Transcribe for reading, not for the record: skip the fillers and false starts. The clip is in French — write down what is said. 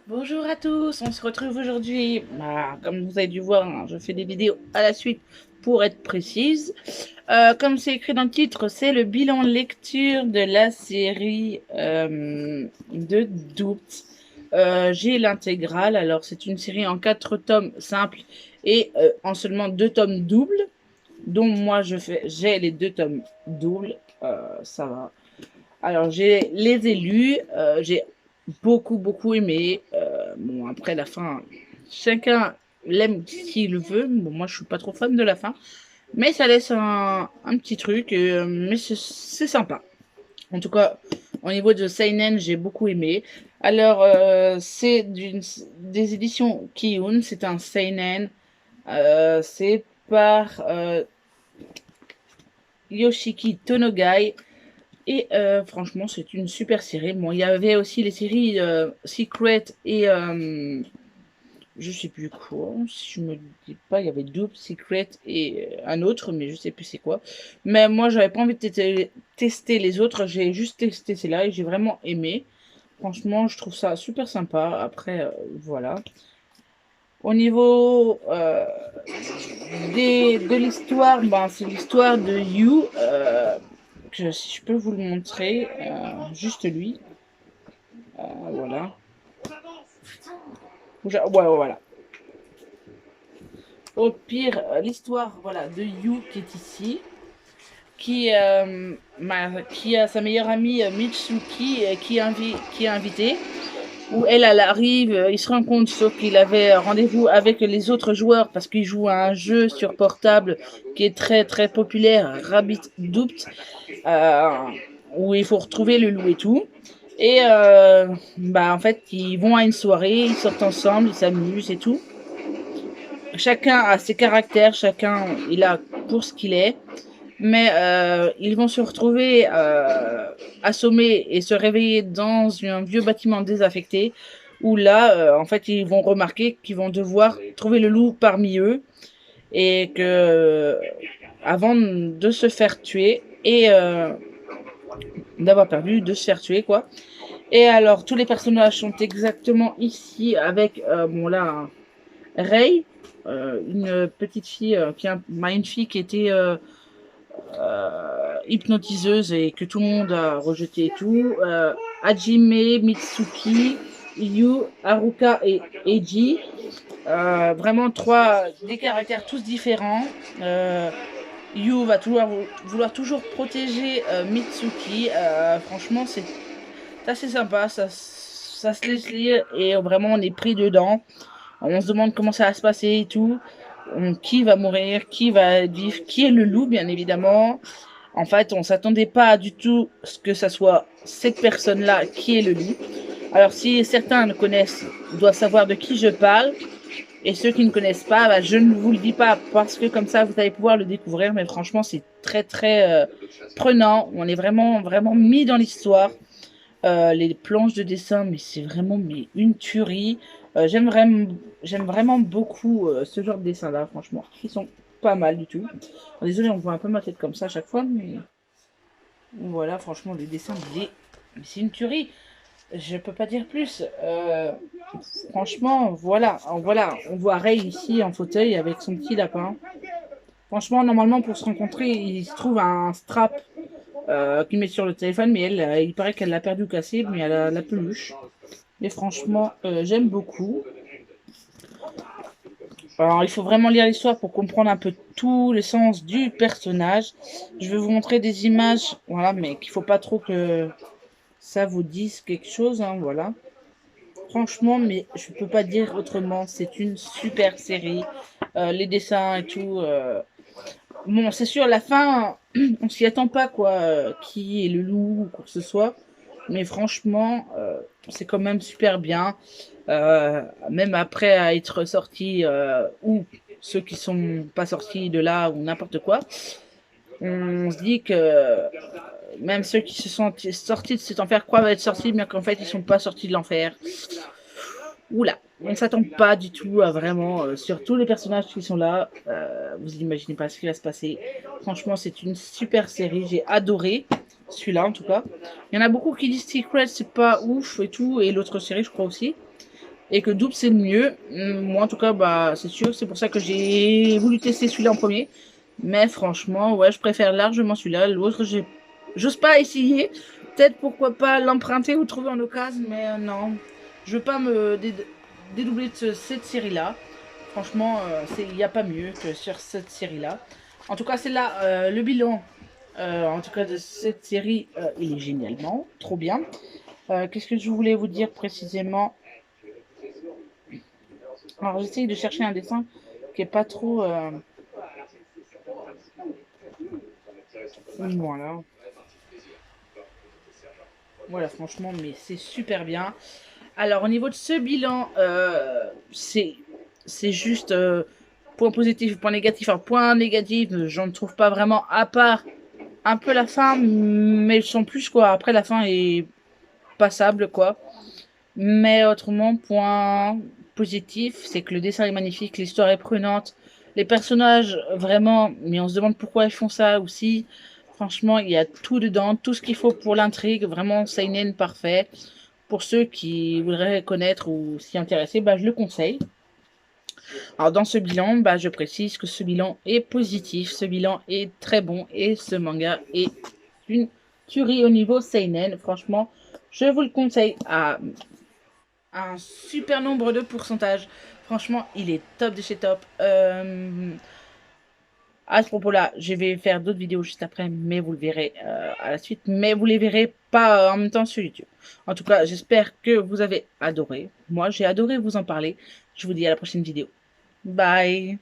Bonjour à tous, on se retrouve aujourd'hui. Comme vous avez dû voir, hein, je fais des vidéos à la suite pour être précise. Comme c'est écrit dans le titre, c'est le bilan lecture de la série de Doubt. J'ai l'intégrale, alors c'est une série en 4 tomes simples et en seulement 2 tomes doubles, dont moi j'ai les 2 tomes doubles, ça va. Alors, j'ai les élus, j'ai beaucoup aimé. Bon, après la fin, chacun l'aime s'il veut. Bon, moi, je suis pas trop fan de la fin, mais ça laisse un petit truc, mais c'est sympa. En tout cas, au niveau de Seinen, j'ai beaucoup aimé. Alors, c'est des éditions Kiyun, c'est un Seinen. C'est par Yoshiki Tonogai. Et franchement, c'est une super série. Bon, il y avait aussi les séries Secret et je sais plus quoi. Si je me dis pas, il y avait Double Secret et un autre, mais je sais plus c'est quoi. Mais moi, j'avais pas envie de tester les autres. J'ai juste testé celle-là et j'ai vraiment aimé. Franchement, je trouve ça super sympa. Après, voilà. Au niveau de l'histoire, ben, c'est l'histoire de You. Si je peux vous le montrer, juste lui. Voilà. Ouais, voilà. Au pire, l'histoire voilà, de You qui est ici, qui a sa meilleure amie Mitsuki qui est invitée. Où elle arrive, il se rend compte, sauf qu'il avait rendez-vous avec les autres joueurs parce qu'il joue à un jeu sur portable qui est très populaire, Rabbit Doubt, euh, où il faut retrouver le loup et tout. Et en fait, ils vont à une soirée, ils sortent ensemble, ils s'amusent et tout. Chacun a ses caractères, chacun il a pour ce qu'il est, mais ils vont se retrouver assommés et se réveiller dans un vieux bâtiment désaffecté où là, en fait, ils vont remarquer qu'ils vont devoir trouver le loup parmi eux et que avant de se faire tuer et d'avoir perdu, de se faire tuer quoi. Et alors tous les personnages sont exactement ici avec bon là Ray, une petite fille une fille qui était hypnotiseuse et que tout le monde a rejeté et tout. Hajime, Mitsuki, Yu, Haruka et Eiji. Vraiment des caractères tous différents. Yu va vouloir toujours protéger Mitsuki. Franchement, c'est assez sympa. Ça se laisse lire et vraiment on est pris dedans. On se demande comment ça va se passer et tout. Qui va mourir, qui va vivre, qui est le loup, bien évidemment. En fait, on s'attendait pas du tout à ce que ça soit cette personne-là qui est le loup. Alors, si certains le connaissent, doivent savoir de qui je parle. Et ceux qui ne connaissent pas, je ne vous le dis pas parce que comme ça, vous allez pouvoir le découvrir. Mais franchement, c'est très prenant. On est vraiment mis dans l'histoire. Les planches de dessin, mais c'est vraiment une tuerie. J'aime vraiment beaucoup ce genre de dessin-là, franchement. Ils sont pas mal du tout. Désolé, on voit un peu ma tête comme ça à chaque fois, mais voilà, franchement, le dessin, c'est une tuerie. Je peux pas dire plus. Franchement, voilà, on voit Ray ici en fauteuil avec son petit lapin. Franchement, normalement, pour se rencontrer, il se trouve un strap qu'il met sur le téléphone, mais elle, il paraît qu'elle l'a perdu cassé, mais elle a la peluche. Mais franchement, j'aime beaucoup. Alors, il faut vraiment lire l'histoire pour comprendre un peu tout le sens du personnage. Je vais vous montrer des images, voilà, mais qu'il faut pas trop que ça vous dise quelque chose, hein, voilà. Franchement, mais je peux pas dire autrement, c'est une super série. Les dessins et tout. Bon, c'est sûr, la fin, on s'y attend pas, quoi. Qui est le loup ou quoi que ce soit. Mais franchement, c'est quand même super bien. Même après être sorti, ou ceux qui sont pas sortis de là, ou n'importe quoi, on se dit que même ceux qui se sont sortis de cet enfer croient être sortis, mais qu'en fait, ils sont pas sortis de l'enfer. Oula, on ne s'attend pas du tout à vraiment sur tous les personnages qui sont là. Vous imaginez pas ce qui va se passer. Franchement, c'est une super série. J'ai adoré celui-là en tout cas. Il y en a beaucoup qui disent Secret c'est pas ouf et tout, et l'autre série je crois aussi. et que double c'est le mieux. Moi en tout cas, bah c'est sûr, c'est pour ça que j'ai voulu tester celui-là en premier. Mais franchement, ouais, je préfère largement celui-là. L'autre, j'ose pas essayer. Peut-être pourquoi pas l'emprunter ou trouver en occasion, mais non. Je veux pas me dédoubler de cette série-là. Franchement, il n'y a pas mieux que sur cette série-là. En tout cas, c'est là le bilan. En tout cas, de cette série, il est génialement, trop bien. Qu'est-ce que je voulais vous dire précisément? Alors, j'essaye de chercher un dessin qui est pas trop. Voilà. Voilà, franchement, mais c'est super bien. Alors, au niveau de ce bilan, c'est juste point positif, point négatif. Alors, point négatif, j'en trouve pas vraiment, à part un peu la fin, mais sans plus, quoi. Après, la fin est passable, quoi. Mais autrement, point positif, c'est que le dessin est magnifique, l'histoire est prenante, les personnages, vraiment, mais on se demande pourquoi ils font ça aussi. Franchement, il y a tout dedans, tout ce qu'il faut pour l'intrigue, vraiment seinen parfait. Pour ceux qui voudraient connaître ou s'y intéresser, bah, je le conseille. Alors dans ce bilan, bah, je précise que ce bilan est positif, ce bilan est très bon et ce manga est une tuerie au niveau seinen. Franchement, je vous le conseille à un super nombre de pourcentages. Franchement, il est top de chez top. À ce propos-là, je vais faire d'autres vidéos juste après, mais vous le verrez à la suite. Mais vous les verrez pas en même temps sur YouTube. En tout cas, j'espère que vous avez adoré. Moi, j'ai adoré vous en parler. Je vous dis à la prochaine vidéo. Bye!